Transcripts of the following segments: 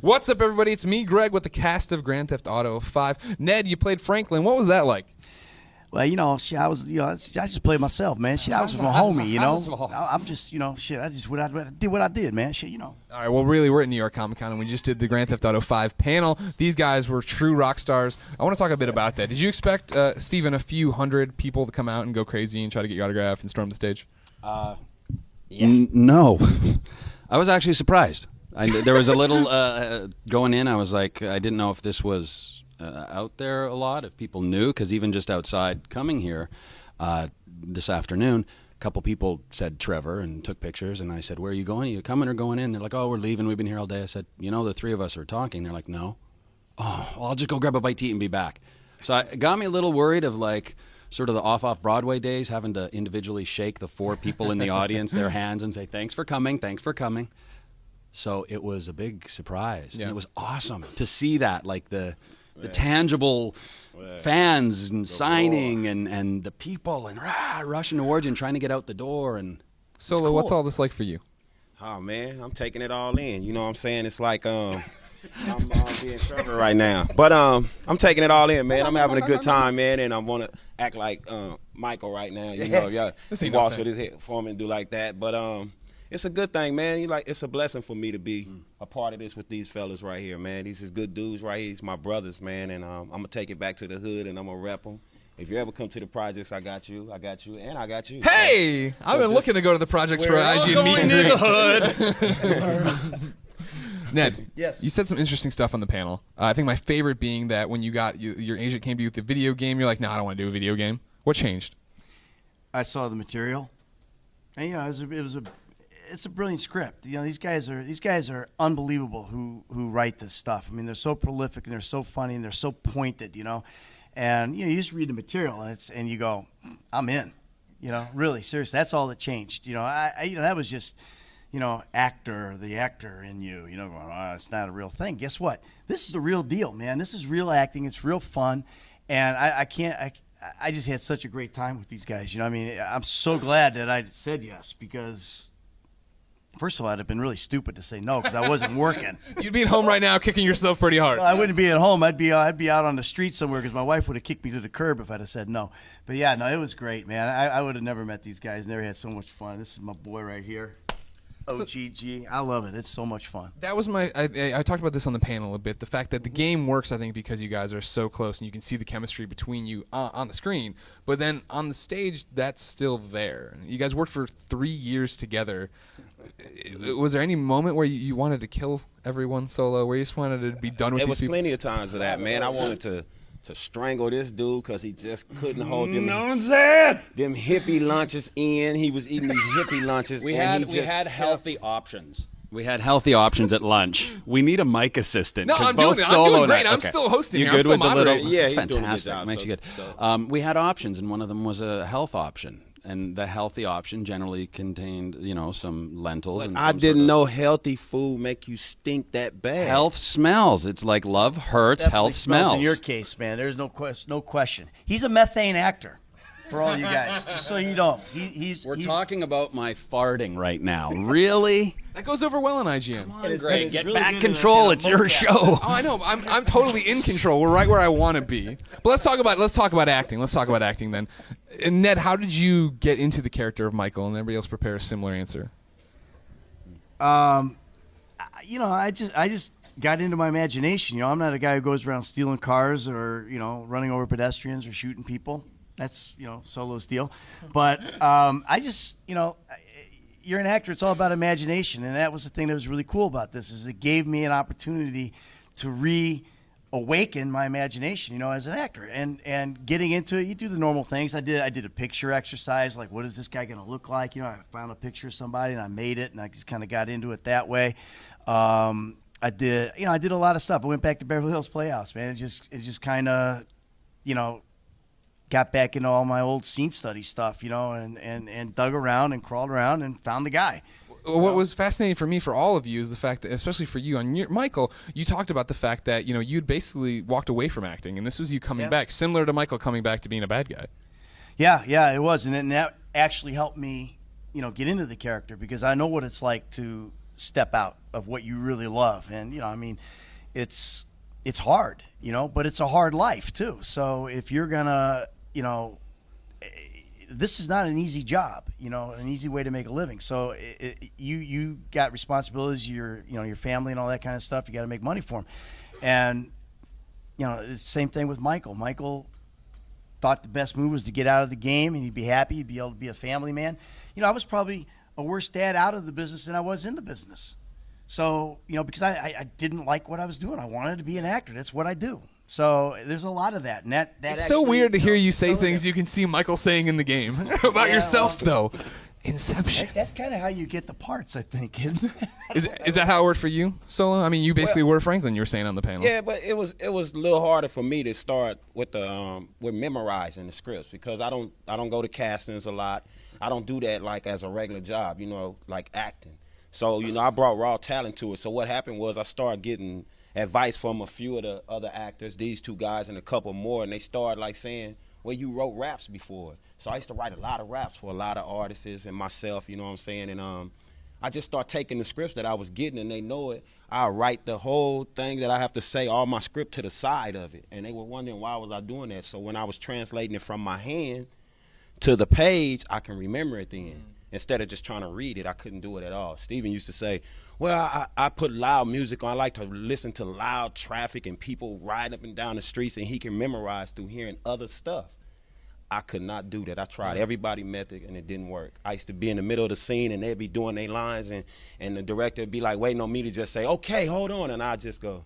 What's up, everybody? It's me, Greg, with the cast of Grand Theft Auto 5. Ned, you played Franklin. What was that like? Well, I just played myself, man. I was with my homie, I'm just, I just did what I did, man. All right, well, really, we're at New York Comic Con, and we just did the Grand Theft Auto 5 panel. These guys were true rock stars. I want to talk a bit about that. Did you expect, Steven, a few hundred people to come out and go crazy and try to get your autograph and storm the stage? No. I was actually surprised. There was a little going in. I was like, I didn't know if this was out there a lot, if people knew, because even just outside coming here this afternoon, a couple people said Trevor and took pictures, and I said, where are you going? Are you coming or going in? They're like, oh, we're leaving. We've been here all day. I said, the three of us are talking. They're like, no. Oh, well, I'll just go grab a bite to eat and be back. So it got me a little worried of like sort of the off Broadway days, having to individually shake the four people in the audience, their hands, and say, thanks for coming, thanks for coming. So it was a big surprise, and it was awesome to see that, like the tangible fans and signing and the people and rushing towards you and trying to get out the door. And Solo, cool. What's all this like for you? Oh, man, I'm taking it all in. You know what I'm saying? It's like I'm being Trevor right now. But I'm taking it all in, man. I'm having a good time, man, and I want to act like Michael right now. He walks with his head for me and do like that. But it's a good thing, man. It's a blessing for me to be a part of this with these fellas right here, man. These is good dudes right here. These my brothers, man, and I'm going to take it back to the hood, and I'm going to rep them. If you ever come to the projects, I got you, and I got you. Hey! So, I've been looking to go to the projects for IG meet and greet. Ned, yes. You said some interesting stuff on the panel. I think my favorite being that when your agent came to you with the video game, you're like, no, I don't want to do a video game. What changed? I saw the material, and it's a brilliant script. These guys are unbelievable who write this stuff. I mean, they're so prolific and they're so funny and they're so pointed, And you just read the material and you go, I'm in. Really, seriously, that's all that changed. That was just, the actor in you, going, oh, it's not a real thing. Guess what? This is the real deal, man. This is real acting. It's real fun. And I just had such a great time with these guys. I'm so glad that I said yes, because first of all, I'd have been really stupid to say no because I wasn't working. You'd be at home right now kicking yourself pretty hard. No, I wouldn't be at home. I'd be out on the street somewhere because my wife would have kicked me to the curb if I'd have said no. But yeah, no, it was great, man. I would have never met these guys. Never had so much fun. This is my boy right here. OGG. I love it. It's so much fun. That was I talked about this on the panel a bit. The fact that the game works, I think, because you guys are so close and you can see the chemistry between you on the screen. But then on the stage, that's still there. You guys worked for 3 years together. Was there any moment where you wanted to kill everyone Solo, where you just wanted to be done with these people? There was plenty of times of that, man. I wanted to strangle this dude because he just couldn't hold them hippie lunches in. He was eating these hippie lunches. We had healthy options. We had healthy options at lunch. We need a mic assistant. No, I'm doing it. I'm doing great. I'm still hosting. You're good with the little. Yeah, he's fantastic. doing a good job, Makes you good. We had options, and one of them was a health option. And the healthy option generally contained, some lentils. And I didn't know healthy food make you stink that bad. Health smells. It's like love hurts, Definitely health smells. In your case, man, there's no question. He's a methane actor. For all you guys, just so you know, We're talking about my farting right now. Really? That goes over well on IGN. Come on, Greg, get really back control. It's your show. Oh, I know. I'm totally in control. We're right where I want to be. But let's talk about acting. Let's talk about acting then. And Ned, how did you get into the character of Michael? And everybody else prepare a similar answer. I just got into my imagination. I'm not a guy who goes around stealing cars or running over pedestrians or shooting people. That's Solo's deal. But I just you're an actor. It's all about imagination, and that was the thing that was really cool about this. Is it gave me an opportunity to reawaken my imagination, as an actor, and getting into it. You do the normal things. I did a picture exercise, like what is this guy going to look like? I found a picture of somebody and I made it, and I just kind of got into it that way. I did a lot of stuff. I went back to Beverly Hills Playhouse, man. It just kind of, got back into all my old scene study stuff, and dug around and crawled around and found the guy. What was fascinating for me, for all of you, is the fact that, especially for you, Michael, you talked about the fact that you'd basically walked away from acting, and this was you coming back, similar to Michael coming back to being a bad guy. Yeah, it was, and that actually helped me, get into the character, because I know what it's like to step out of what you really love. And, I mean, it's hard, but it's a hard life too. So if you're gonna, this is not an easy job, an easy way to make a living. So you got responsibilities, your family and all that kind of stuff. You got to make money for them. And, it's the same thing with Michael. Michael thought the best move was to get out of the game, and he'd be happy. He'd be able to be a family man. I was probably a worse dad out of the business than I was in the business. So, because I didn't like what I was doing. I wanted to be an actor. That's what I do. So there's a lot of that. And that it's actually, so weird to hear you say things you can see Michael saying in the game about yourself, though. Inception. That's kind of how you get the parts, I think. Is that how it worked for you, Solo? I mean, you basically were Franklin. You were saying on the panel. Yeah, but it was a little harder for me to start with with memorizing the scripts, because I don't go to castings a lot. I don't do that like as a regular job, like acting. So I brought raw talent to it. So what happened was I started getting advice from a few of the other actors, these two guys and a couple more, and they started like saying, well, you wrote raps before. So I used to write a lot of raps for a lot of artists and myself, you know what I'm saying? And I just start taking the scripts that I was getting, and they know it. I write the whole thing that I have to say, all my script to the side of it. And they were wondering why was I doing that. So when I was translating it from my hand to the page, I can remember it then. Instead of just trying to read it, I couldn't do it at all. Steven used to say, well, I put loud music on. I like to listen to loud traffic and people riding up and down the streets, and he can memorize through hearing other stuff. I could not do that. I tried everybody method, and it didn't work. I used to be in the middle of the scene, and they'd be doing their lines, and the director would be like waiting on me to just say, okay, hold on, and I'd just go.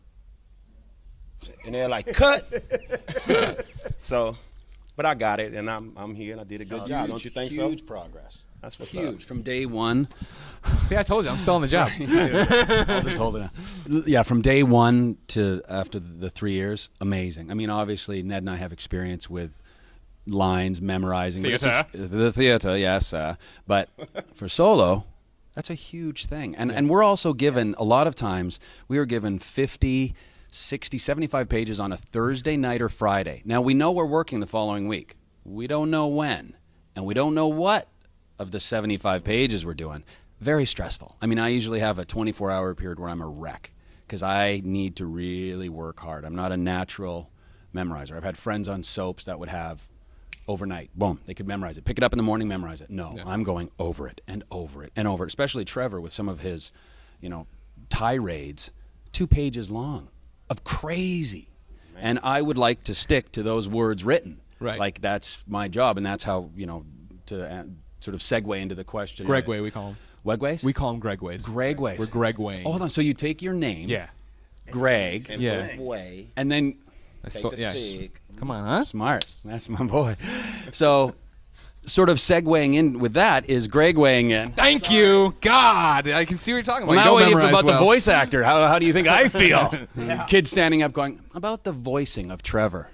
And they're like, cut. So, but I got it, and I'm here, and I did a good job. Don't you think so? Huge progress. That's what's huge. up. From day one. See, I told you, I'm still on the job. I'll just hold it out. Yeah, from day one to after the 3 years, amazing. I mean, obviously, Ned and I have experience with lines, memorizing. Theater. The theater, yes. But for Solo, that's a huge thing. And we're also given, a lot of times, we were given 50, 60, 75 pages on a Thursday night or Friday. Now, we know we're working the following week. We don't know when, and we don't know what of the 75 pages we're doing. Very stressful. I mean, I usually have a 24-hour period where I'm a wreck because I need to really work hard. I'm not a natural memorizer. I've had friends on soaps that would have overnight, boom, they could memorize it. Pick it up in the morning, memorize it. No, I'm going over it and over it and over it, especially Trevor with some of his, tirades, 2 pages long of crazy. Man. And I would like to stick to those words written. Right. Like that's my job, and that's how, to sort of segue into the question. Gregway, we call him. Wegways? We call him Gregways. Gregways. We're Gregway. Oh, hold on. So you take your name, Greg, And way. and then Sig. Come on, huh? smart. That's my boy. So, sort of segueing in with that is Greg weighing in. Thank you, God. I can see what you're talking about. Well, You now don't waiting memorize about the well. voice actor. How do you think I feel? Kid standing up going, about the voicing of Trevor.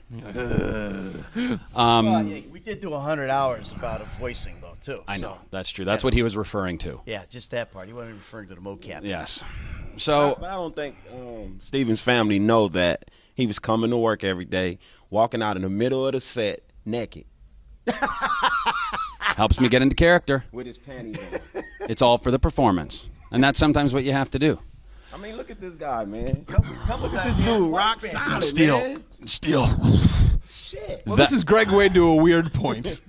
Well, we did do 100 hours about a voicing, though, too. I know. So, That's true. That's what he was referring to. yeah, just that part. He wasn't referring to the mocap. Yes. So, But I don't think Steven's family know that he was coming to work every day, walking out in the middle of the set naked helps me get into character. with his panties on. It's all for the performance. And that's sometimes what you have to do. I mean, look at this guy, man. Couple Look at this dude, rock solid, man. Still. Shit. Well, this is Greg Wade to a weird point.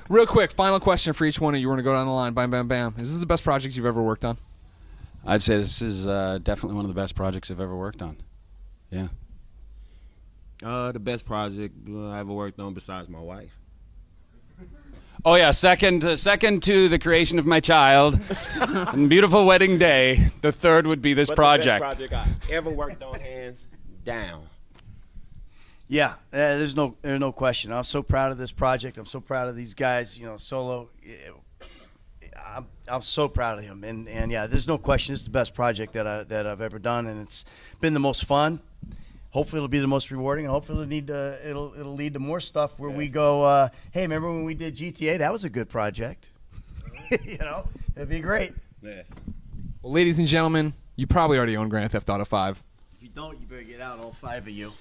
Real quick, final question for each one of you. We're going to go down the line. Bam, bam, bam. Is this the best project you've ever worked on? I'd say this is definitely one of the best projects I've ever worked on. Yeah. The best project I ever worked on besides my wife. Oh yeah, second to the creation of my child, and beautiful wedding day. The third would be this project. The best project I ever worked on, hands down. Yeah, there's no question. I'm so proud of this project. I'm so proud of these guys. Solo. I'm so proud of him, and yeah, there's no question. This is the best project that I've ever done, and it's been the most fun. Hopefully, it'll be the most rewarding. And hopefully, it'll lead to more stuff where we go. Hey, remember when we did GTA? That was a good project. It'd be great. Yeah. Well, ladies and gentlemen, you probably already own Grand Theft Auto 5. If you don't, you better get out, all 5 of you.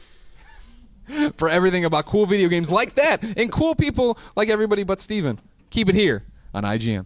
For everything about cool video games like that and cool people like everybody but Steven, keep it here on IGN.